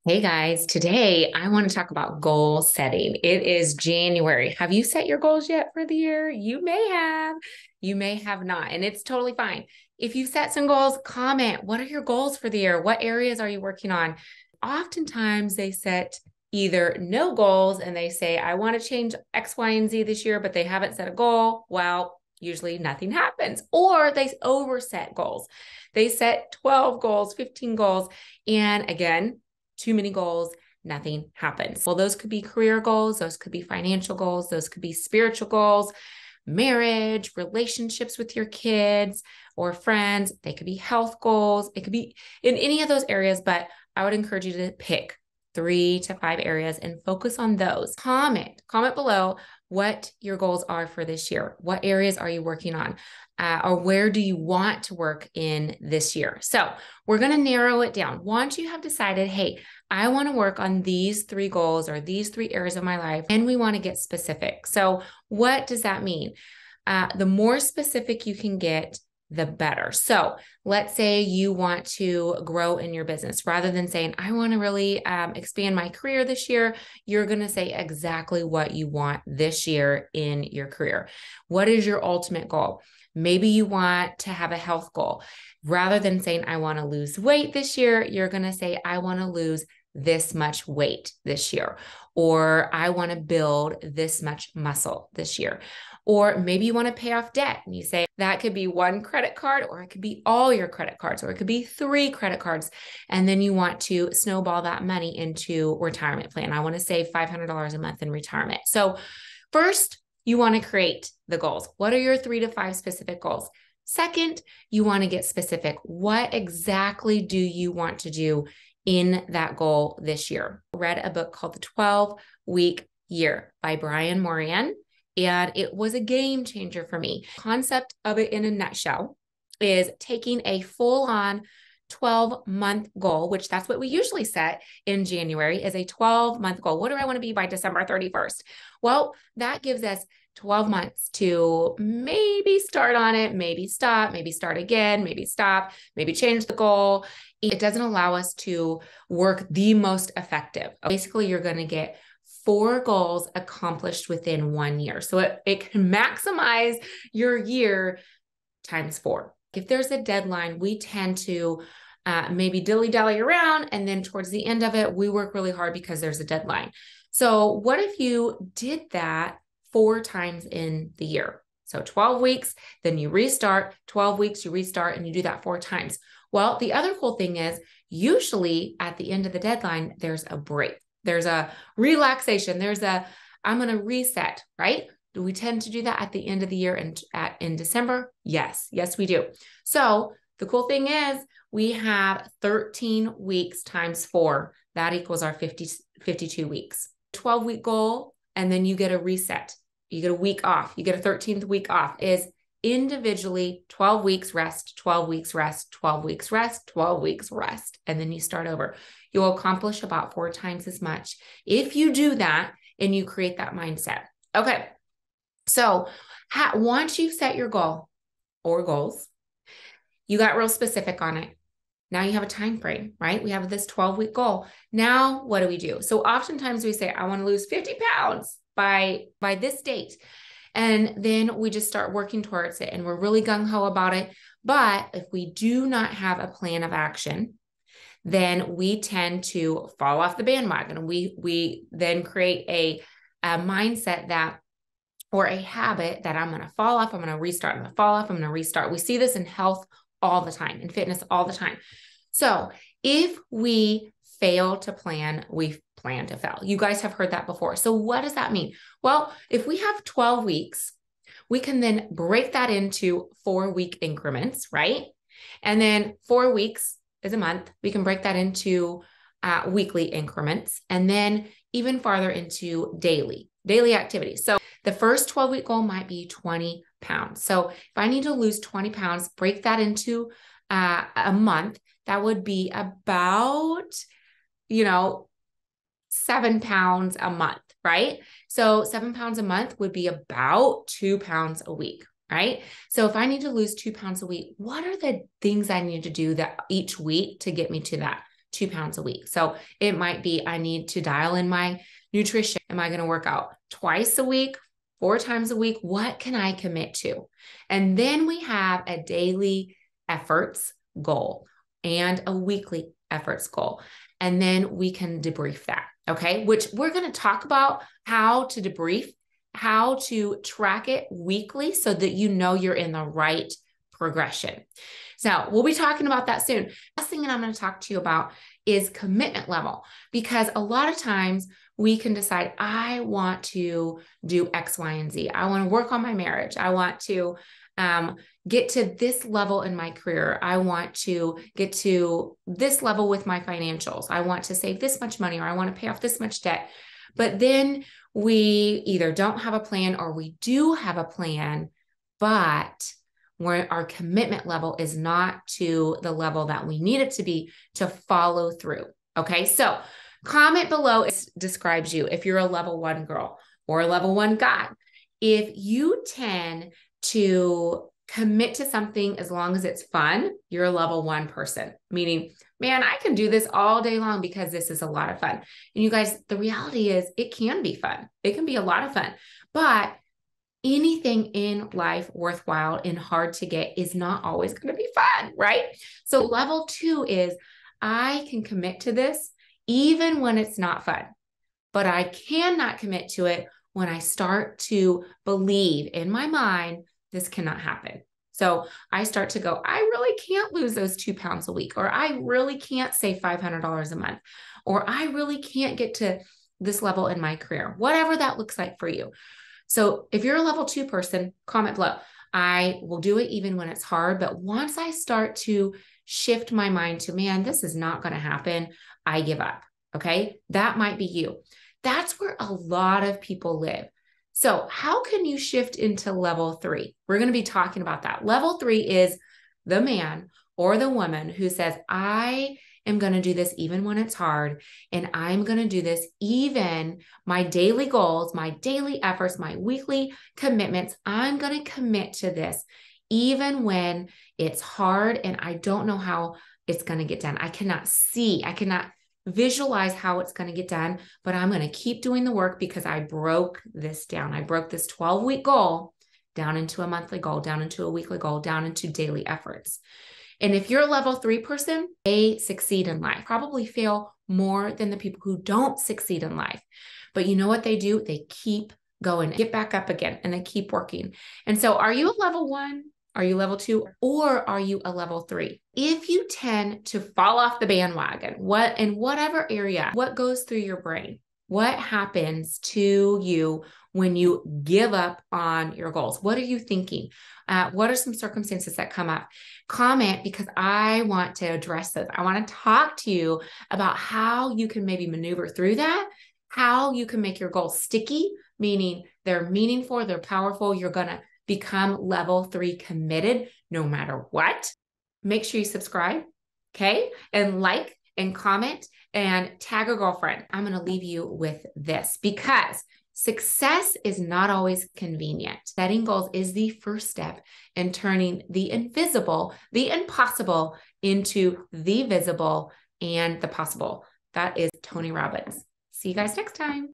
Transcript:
Hey guys, today I want to talk about goal setting. It is January. Have you set your goals yet for the year? You may have not, and it's totally fine. If you set some goals, comment. What are your goals for the year? What areas are you working on? Oftentimes they set either no goals and they say, I want to change X, Y, and Z this year, but they haven't set a goal. Well, usually nothing happens, or they overset goals. They set 12 goals, 15 goals, and again, too many goals, nothing happens. Well, those could be career goals, those could be financial goals, those could be spiritual goals, marriage, relationships with your kids or friends. They could be health goals. It could be in any of those areas, but I would encourage you to pick 3 to 5 areas and focus on those. Comment below what your goals are for this year. What areas are you working on? Or where do you want to work in this year? So we're going to narrow it down. Once you have decided, hey, I want to work on these 3 goals or these 3 areas of my life, and we want to get specific. So what does that mean? The more specific you can get, the better. So let's say you want to grow in your business. Rather than saying, I want to really expand my career this year, you're going to say exactly what you want this year in your career. What is your ultimate goal? Maybe you want to have a health goal. Rather than saying, I want to lose weight this year, you're going to say, I want to lose this much weight this year, or I want to build this much muscle this year. Or maybe you want to pay off debt and you say that could be 1 credit card, or it could be all your credit cards, or it could be 3 credit cards. And then you want to snowball that money into retirement plan. I want to save $500 a month in retirement. So first, you want to create the goals. What are your 3 to 5 specific goals? Second, you want to get specific. What exactly do you want to do in that goal this year? I read a book called The 12-Week Year by Brian Moran, and it was a game changer for me. The concept of it in a nutshell is taking a full-on 12-month goal, which that's what we usually set in January, is a 12-month goal. What do I want to be by December 31st? Well, that gives us 12 months to maybe start on it, maybe stop, maybe start again, maybe stop, maybe change the goal. It doesn't allow us to work the most effective. Basically, you're going to get 4 goals accomplished within 1 year. So it can maximize your year times 4. If there's a deadline, we tend to maybe dilly-dally around, and then towards the end of it, we work really hard because there's a deadline. So what if you did that 4 times in the year? So 12 weeks, then you restart, 12 weeks, you restart, and you do that 4 times. Well, the other cool thing is usually at the end of the deadline, there's a break. There's a relaxation. I'm going to reset, right? Do we tend to do that at the end of the year and in December? Yes, we do. So the cool thing is we have 13 weeks times 4. That equals our 52 weeks. 12-week goal, and then you get a reset. You get a week off. You get a 13th week off. Is individually 12 weeks rest, 12 weeks rest, 12 weeks rest, 12 weeks rest, and then you start over. You'll accomplish about 4 times as much if you do that and you create that mindset. Okay. So once you've set your goal or goals, you got real specific on it. Now you have a time frame, right? We have this 12-week goal. Now, what do we do? So oftentimes we say, I want to lose 50 pounds by this date. And then we just start working towards it and we're really gung-ho about it. But if we do not have a plan of action, then we tend to fall off the bandwagon. We then create a mindset that, or a habit that I'm going to fall off, I'm going to restart, I'm going to fall off, I'm going to restart. We see this in health all the time, in fitness all the time. So if we fail to plan, we plan to fail. You guys have heard that before. So what does that mean? Well, if we have 12 weeks, we can then break that into 4-week increments, right? And then 4 weeks is a month. We can break that into weekly increments, and then even farther into daily activities. So the first 12-week goal might be 20 pounds. So if I need to lose 20 pounds, break that into a month, that would be about, 7 pounds a month, right? So 7 pounds a month would be about 2 pounds a week, right? So if I need to lose 2 pounds a week, what are the things I need to do that each week to get me to that? 2 pounds a week. So it might be, I need to dial in my nutrition. Am I going to work out twice a week, 4 times a week? What can I commit to? And then we have a daily efforts goal and a weekly efforts goal. And then we can debrief that. Okay. Which we're going to talk about how to debrief, how to track it weekly so that you know you're in the right progression. So we'll be talking about that soon. Last thing that I'm going to talk to you about is commitment level, because a lot of times we can decide, I want to do X, Y, and Z. I want to work on my marriage. I want to get to this level in my career. I want to get to this level with my financials. I want to save this much money, or I want to pay off this much debt. But then we either don't have a plan or we do have a plan, but where our commitment level is not to the level that we need it to be to follow through. Okay. So comment below, it describes you if you're a level 1 girl or a level 1 guy. If you tend to commit to something as long as it's fun, you're a level 1 person, meaning, man, I can do this all day long because this is a lot of fun. And you guys, the reality is it can be fun. It can be a lot of fun, but anything in life worthwhile and hard to get is not always going to be fun, right? So level 2 is I can commit to this even when it's not fun, but I cannot commit to it when I start to believe in my mind, this cannot happen. So I start to go, I really can't lose those 2 pounds a week, or I really can't save $500 a month, or I really can't get to this level in my career, whatever that looks like for you. So if you're a level 2 person, comment below. I will do it even when it's hard. But once I start to shift my mind to, man, this is not going to happen, I give up. Okay. That might be you. That's where a lot of people live. So how can you shift into level 3? We're going to be talking about that. Level 3 is the man or the woman who says, I am going to do this even when it's hard. And I'm going to do this even my daily goals, my daily efforts, my weekly commitments. I'm going to commit to this even when it's hard and I don't know how it's going to get done. I cannot visualize how it's going to get done, but I'm going to keep doing the work because I broke this down. I broke this 12-week goal down into a monthly goal, down into a weekly goal, down into daily efforts. And if you're a level 3 person, they succeed in life, probably fail more than the people who don't succeed in life. But you know what they do? They keep going, get back up again, and they keep working. And so are you a level 1? Are you level 2? Or are you a level 3? If you tend to fall off the bandwagon, in whatever area, what goes through your brain? What happens to you when you give up on your goals? What are you thinking? What are some circumstances that come up? Comment, because I want to address those. I want to talk to you about how you can maybe maneuver through that, how you can make your goals sticky, meaning they're meaningful, they're powerful. You're going to become level 3 committed no matter what. Make sure you subscribe, okay? And like and comment and tag a girlfriend. I'm going to leave you with this, because success is not always convenient. Setting goals is the first step in turning the invisible, the impossible, into the visible and the possible. That is Tony Robbins. See you guys next time.